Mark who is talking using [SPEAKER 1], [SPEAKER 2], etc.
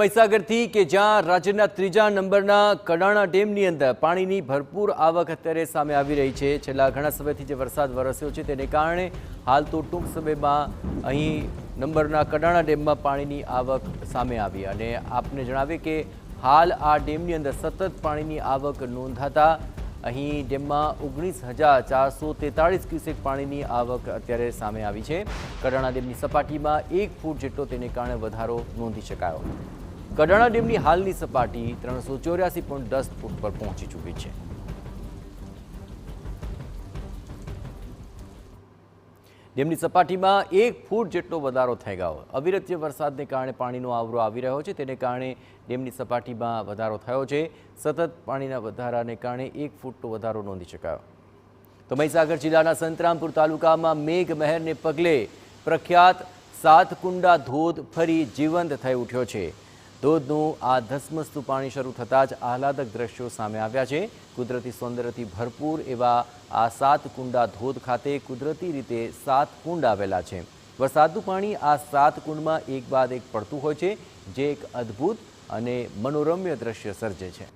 [SPEAKER 1] મહીસાગરથી કે જ્યાં રાજ્યના ત્રીજા નંબરના કડાણા ડેમની અંદર પાણીની ભરપૂર આવક અત્યારે સામે આવી રહી છે। છેલ્લા ઘણા સમયથી જે વરસાદ વરસ્યો છે તેને કારણે હાલ તો ટૂંક સમયમાં અહીં નંબરના કડાણા ડેમમાં પાણીની આવક સામે આવી અને આપને જણાવીએ કે હાલ આ ડેમની અંદર સતત પાણીની આવક નોંધાતા અહીં ડેમમાં 19,443 ક્યુસેક પાણીની આવક અત્યારે સામે આવી છે। કડાણા ડેમની સપાટીમાં 1 ફૂટ જેટલો તેને કારણે વધારો નોંધી શકાયો। કડાણા ડેમની હાલની સપાટી 384.10 ફૂટ પર પહોંચી ચૂકી છે। ડેમની સપાટીમાં 1 ફૂટ જેટલો વધારો થઈ ગયો। અવિરત વરસાદને કારણે પાણીનો આવરો આવી રહ્યો છે, તેને કારણે ડેમની સપાટીમાં વધારો થયો છે। સતત પાણીના વધારાને કારણે 1 ફૂટનો વધારો નોંધી શકાયો। તો મહીસાગર જિલ્લાના સંતરામપુર તાલુકામાં મેઘમહેરને પગલે પ્રખ્યાત સાતકુંડા ધોધ ફરી જીવંત થઈ ઉઠ્યો છે। ધોધનું આ ધસમસતું પાણી શરૂ થતાં જ આહલાદક દ્રશ્યો સામે આવ્યા છે। કુદરતી સૌંદર્યથી ભરપૂર એવા આ સાતકુંડા ધોધ ખાતે કુદરતી રીતે 7 કુંડ આવેલા છે। વરસાદનું પાણી આ 7 કુંડમાં એક બાદ એક પડતું હોય છે, જે એક અદ્ભુત અને મનોરમ્ય દ્રશ્ય સર્જે છે।